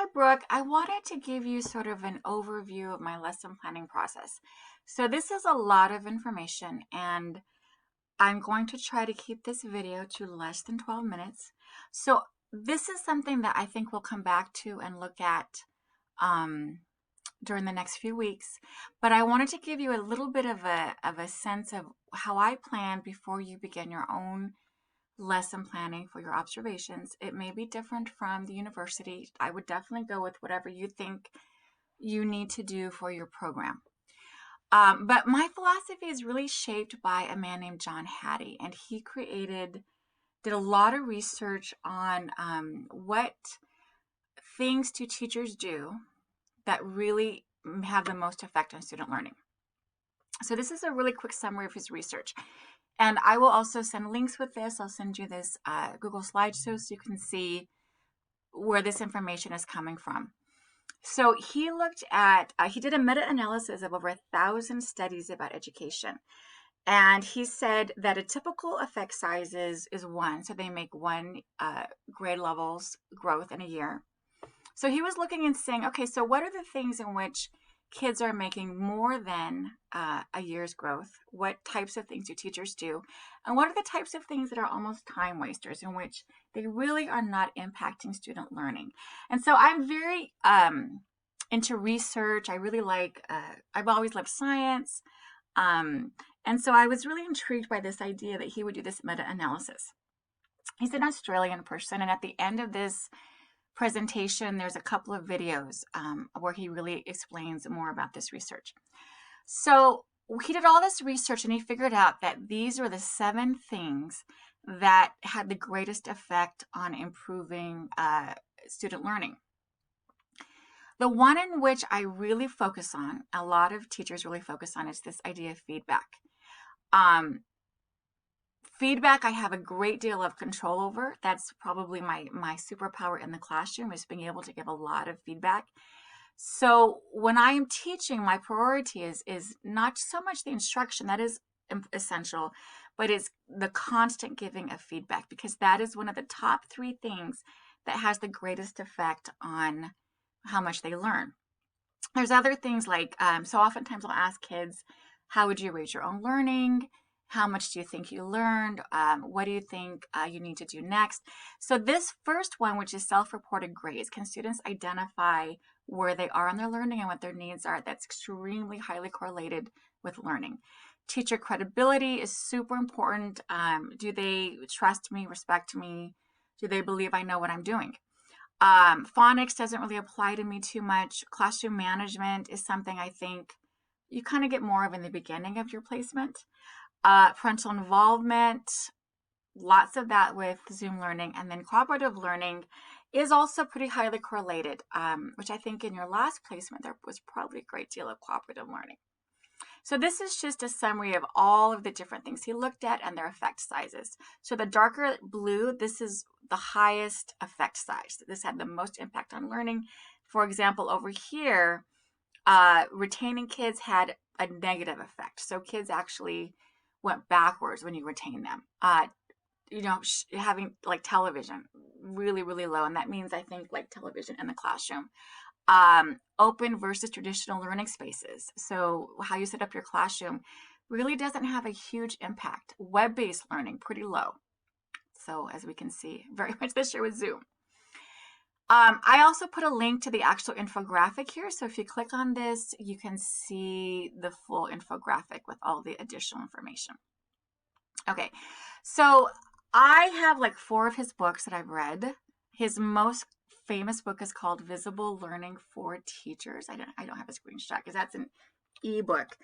Hi, Brooke. I wanted to give you sort of an overview of my lesson planning process. So, this is a lot of information, and I'm going to try to keep this video to less than 12 minutes. So, this is something that I think we'll come back to and look at um, during the next few weeks. But I wanted to give you a little bit of a sense of how I plan before you begin your own lesson planning for your observations. It may be different from the university. I would definitely go with whatever you think you need to do for your program. But my philosophy is really shaped by a man named John Hattie, and he did a lot of research on what things do teachers do that really have the most effect on student learning. So this is a really quick summary of his research. And I will also send links with this. I'll send you this Google slideshow so you can see where this information is coming from. So he looked at, he did a meta-analysis of over 1,000 studies about education. And he said that a typical effect size is one. So they make one grade levels growth in a year. So he was looking and saying, okay, so what are the things in which kids are making more than a year's growth? What types of things do teachers do? And what are the types of things that are almost time wasters in which they really are not impacting student learning? And so I'm very into research. I really like, I've always loved science. And so I was really intrigued by this idea that he would do this meta-analysis. He's an Australian person, and at the end of this presentation, there's a couple of videos where he really explains more about this research. So he did all this research and he figured out that these were the 7 things that had the greatest effect on improving student learning. The one in which I really focus on, a lot of teachers really focus on, is this idea of feedback. Feedback I have a great deal of control over. That's probably my superpower in the classroom, is being able to give a lot of feedback. So when I am teaching, my priority is not so much the instruction, that is essential, but it's the constant giving of feedback, because that is one of the top 3 things that has the greatest effect on how much they learn. There's other things like, so oftentimes I'll ask kids, how would you rate your own learning? How much do you think you learned? What do you think you need to do next? So this first one, which is self-reported grades, can students identify where they are in their learning and what their needs are? That's extremely highly correlated with learning. Teacher credibility is super important. Do they trust me, respect me? Do they believe I know what I'm doing? Phonics doesn't really apply to me too much. Classroom management is something I think you kind of get more of in the beginning of your placement. Parental involvement, lots of that with Zoom learning. And then cooperative learning is also pretty highly correlated, which I think in your last placement, there was probably a great deal of cooperative learning. So this is just a summary of all of the different things he looked at and their effect sizes. So the darker blue, this is the highest effect size. This had the most impact on learning. For example, over here, retaining kids had a negative effect. So kids actually went backwards when you retain them. Having like television, really, really low. And that means, I think, like television in the classroom. Open versus traditional learning spaces. So how you set up your classroom really doesn't have a huge impact. Web-based learning, pretty low. So as we can see, very much this year with Zoom. I also put a link to the actual infographic here. So if you click on this, you can see the full infographic with all the additional information. Okay, so I have like 4 of his books that I've read. His most famous book is called Visible Learning for Teachers. I don't have a screenshot because that's an ebook.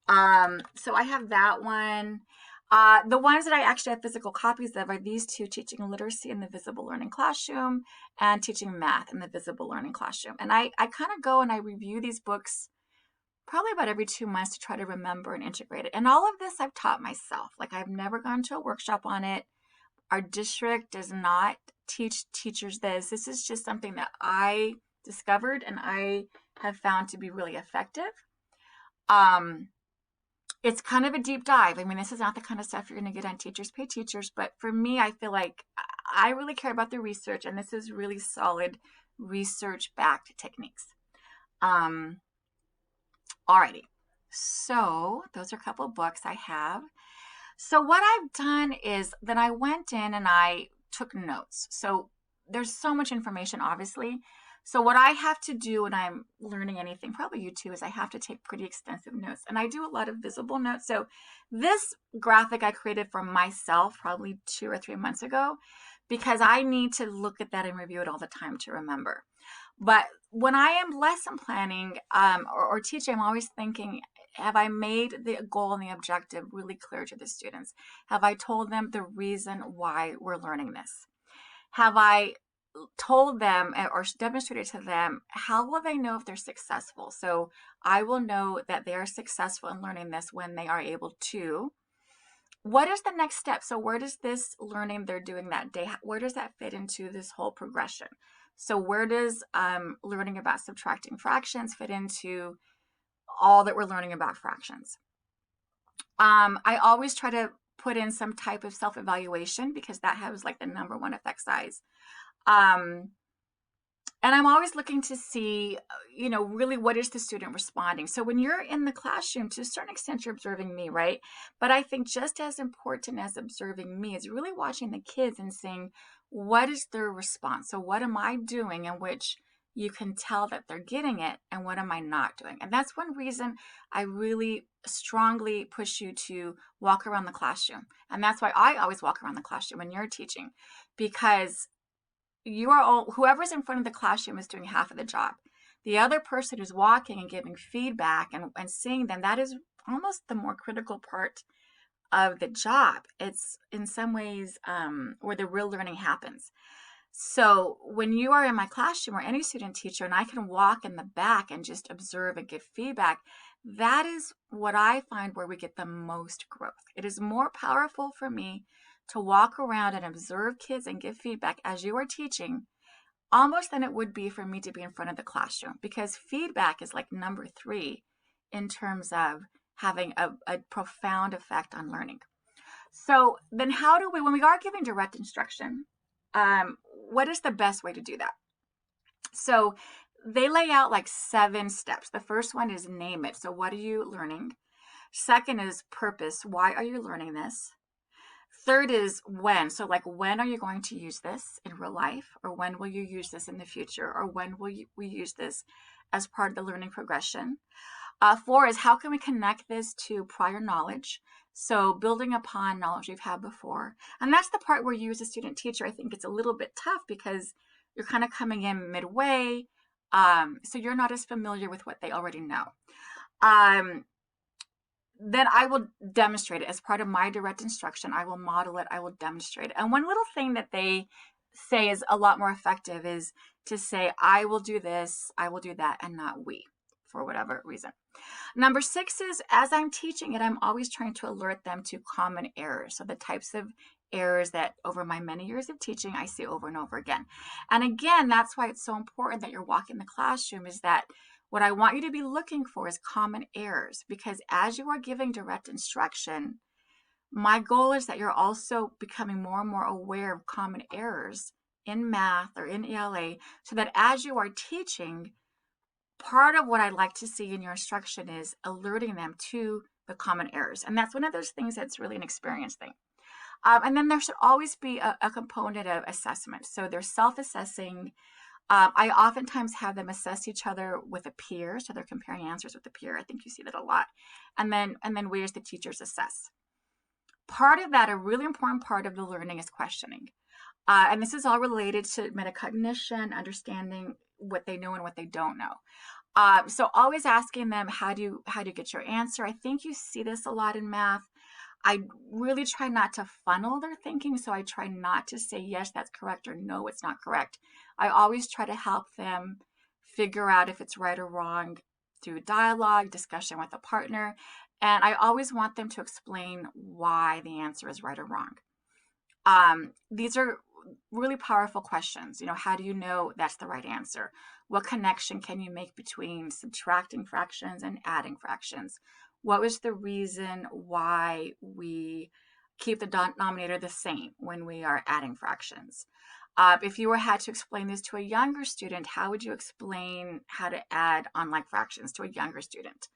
So I have that one. The ones that I actually have physical copies of are these 2, Teaching Literacy in the Visible Learning Classroom and Teaching Math in the Visible Learning Classroom. And I kind of go and I review these books probably about every 2 months to try to remember and integrate it. And all of this I've taught myself. Like, I've never gone to a workshop on it. Our district does not teach teachers this. This is just something that I discovered and I have found to be really effective. It's kind of a deep dive. I mean, this is not the kind of stuff you're going to get on Teachers Pay Teachers, but for me, I feel like I really care about the research, and this is really solid research-backed techniques. Alrighty, so those are a couple of books I have. So what I've done is that I went in and I took notes. So there's so much information, obviously. So what I have to do when I'm learning anything, probably you too, is I have to take pretty extensive notes. And I do a lot of visible notes. So this graphic I created for myself probably 2 or 3 months ago, because I need to look at that and review it all the time to remember. But when I am lesson planning or teaching, I'm always thinking, have I made the goal and the objective really clear to the students? Have I told them the reason why we're learning this? Have I told them or demonstrated to them, how will they know if they're successful? So I will know that they are successful in learning this when they are able to. What is the next step? So where does this learning they're doing that day, where does that fit into this whole progression? So where does learning about subtracting fractions fit into all that we're learning about fractions? I always try to put in some type of self-evaluation because that has like the number one effect size. And I'm always looking to see, really what is the student responding? So when you're in the classroom, to a certain extent, you're observing me, right? But I think just as important as observing me is really watching the kids and seeing what is their response. So what am I doing in which you can tell that they're getting it, and what am I not doing? And that's one reason I really strongly push you to walk around the classroom. And that's why I always walk around the classroom when you're teaching, because you are all, whoever's in front of the classroom is doing half of the job. The other person who's walking and giving feedback and seeing them, that is almost the more critical part of the job. It's in some ways where the real learning happens. So when you are in my classroom or any student teacher, and I can walk in the back and just observe and give feedback, that is what I find where we get the most growth. It is more powerful for me to walk around and observe kids and give feedback as you are teaching, almost than it would be for me to be in front of the classroom, because feedback is like number 3 in terms of having a profound effect on learning. So then how do we, when we are giving direct instruction, what is the best way to do that? So they lay out like 7 steps. The first one is name it. So what are you learning? Second is purpose. Why are you learning this? Third is when. So like, when are you going to use this in real life? Or when will you use this in the future? Or when will we use this as part of the learning progression? 4 is, how can we connect this to prior knowledge? So building upon knowledge we've had before. And that's the part where you as a student teacher, I think it's a little bit tough because you're kind of coming in midway. So you're not as familiar with what they already know. Then I will demonstrate it as part of my direct instruction. I will model it. I will demonstrate it. And one little thing that they say is a lot more effective is to say, I will do this, I will do that, and not we, for whatever reason. Number 6 is, as I'm teaching it, I'm always trying to alert them to common errors. So the types of errors that over my many years of teaching, I see over and over again. And again, that's why it's so important that you're walking the classroom, is that what I want you to be looking for is common errors, because as you are giving direct instruction, my goal is that you're also becoming more and more aware of common errors in math or in ELA, so that as you are teaching, part of what I'd like to see in your instruction is alerting them to the common errors. And that's one of those things that's really an experience thing. And then there should always be a component of assessment. So they're self-assessing. I oftentimes have them assess each other with a peer. So they're comparing answers with a peer. I think you see that a lot. And then we as the teachers assess. Part of that, a really important part of the learning, is questioning. And this is all related to metacognition, understanding what they know and what they don't know. So always asking them, how do you get your answer? I think you see this a lot in math. I really try not to funnel their thinking. So I try not to say, yes, that's correct, or no, it's not correct. I always try to help them figure out if it's right or wrong through dialogue, discussion with a partner. And I always want them to explain why the answer is right or wrong. These are really powerful questions. How do you know that's the right answer? What connection can you make between subtracting fractions and adding fractions? What was the reason why we keep the denominator the same when we are adding fractions? If you had to explain this to a younger student, how would you explain how to add on-like fractions to a younger student?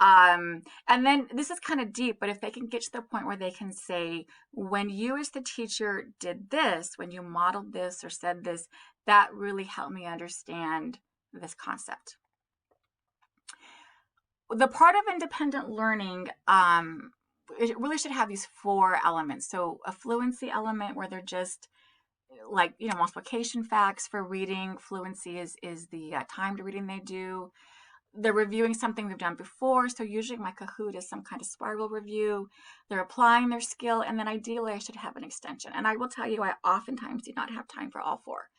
And then this is kind of deep, but if they can get to the point where they can say, when you as the teacher did this, when you modeled this or said this, that really helped me understand this concept. The part of independent learning, it really should have these 4 elements. So a fluency element where they're just like, multiplication facts for reading. Fluency is the timed reading they do. They're reviewing something they've done before. So usually my Kahoot is some kind of spiral review. They're applying their skill. And then ideally I should have an extension. And I will tell you, I oftentimes do not have time for all 4.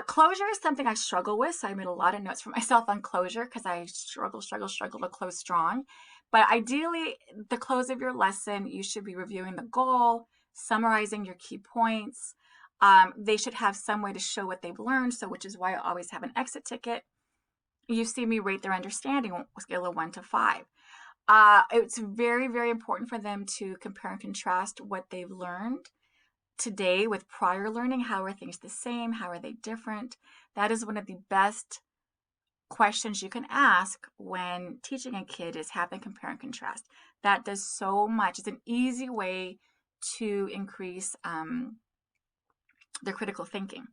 Closure is something I struggle with. So I made a lot of notes for myself on closure because I struggle to close strong. But ideally, the close of your lesson, you should be reviewing the goal, summarizing your key points. They should have some way to show what they've learned. So which is why I always have an exit ticket. You see me rate their understanding on a scale of 1 to 5. It's very, very important for them to compare and contrast what they've learned today with prior learning. How are things the same? How are they different? That is one of the best questions you can ask when teaching a kid, is have them compare and contrast. That does so much. It's an easy way to increase their critical thinking.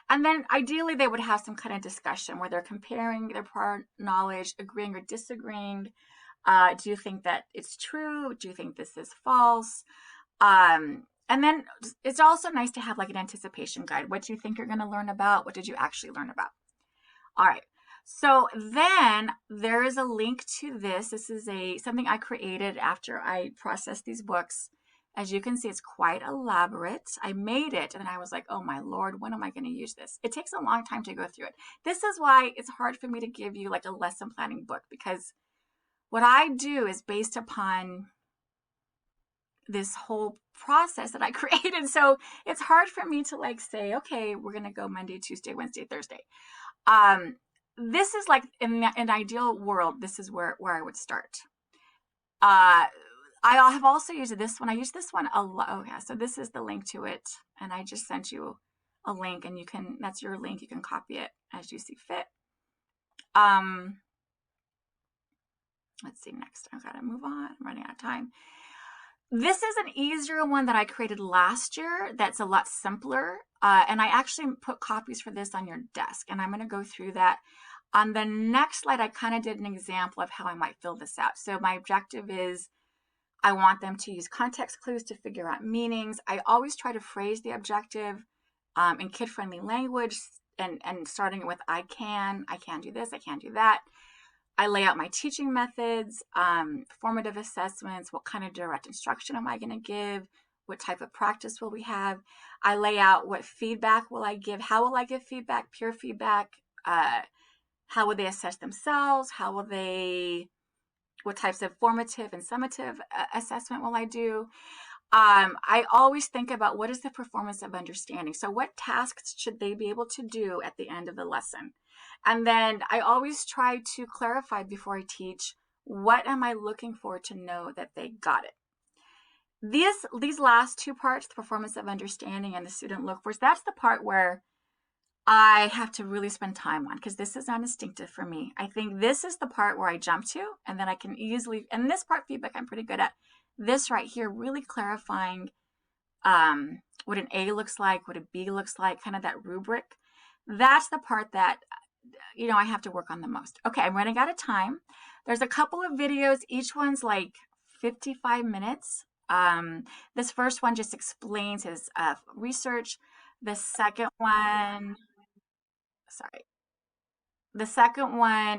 And then ideally they would have some kind of discussion where they're comparing their prior knowledge, agreeing or disagreeing. Do you think that it's true? Do you think this is false? And then it's also nice to have like an anticipation guide. What do you think you're going to learn about? What did you actually learn about? All right. So then there is a link to this. This is something I created after I processed these books. As you can see, it's quite elaborate. I made it and then I was like, oh my Lord, when am I going to use this? It takes a long time to go through it. This is why it's hard for me to give you like a lesson planning book, because what I do is based upon this whole process that I created. So it's hard for me to like say, okay, we're going to go Monday, Tuesday, Wednesday, Thursday. This is like in an ideal world, this is where I would start. I have also used this one. I use this one a lot. Oh yeah, so this is the link to it, and I just sent you a link, and that's your link. You can copy it as you see fit. Let's see next. I've got to move on. I'm running out of time. This is an easier one that I created last year. That's a lot simpler, and I actually put copies for this on your desk, and I'm going to go through that. On the next slide, I kind of did an example of how I might fill this out. So my objective is, I want them to use context clues to figure out meanings. I always try to phrase the objective in kid-friendly language, and starting it with I can do this, I can do that. I lay out my teaching methods, formative assessments, what kind of direct instruction am I going to give, what type of practice will we have. I lay out what feedback will I give, how will I give feedback, peer feedback, how will they assess themselves, what types of formative and summative assessment will I do? I always think about what is the performance of understanding. So what tasks should they be able to do at the end of the lesson? And then I always try to clarify before I teach, what am I looking for to know that they got it? These last 2 parts, the performance of understanding and the student look for, that's the part where I have to really spend time on, because this is not instinctive for me. I think this is the part where I jump to, and then I can easily, and this part feedback I'm pretty good at. This right here, really clarifying what an A looks like, what a B looks like, kind of that rubric. That's the part that, I have to work on the most. Okay, I'm running out of time. There's a couple of videos. Each one's like 55 minutes. This first one just explains his research. The second one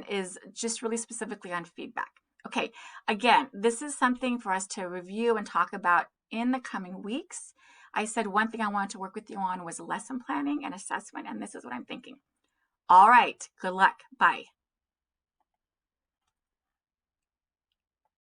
is just really specifically on feedback. Okay, again, this is something for us to review and talk about in the coming weeks. I said one thing I wanted to work with you on was lesson planning and assessment, and this is what I'm thinking. All right, good luck. Bye.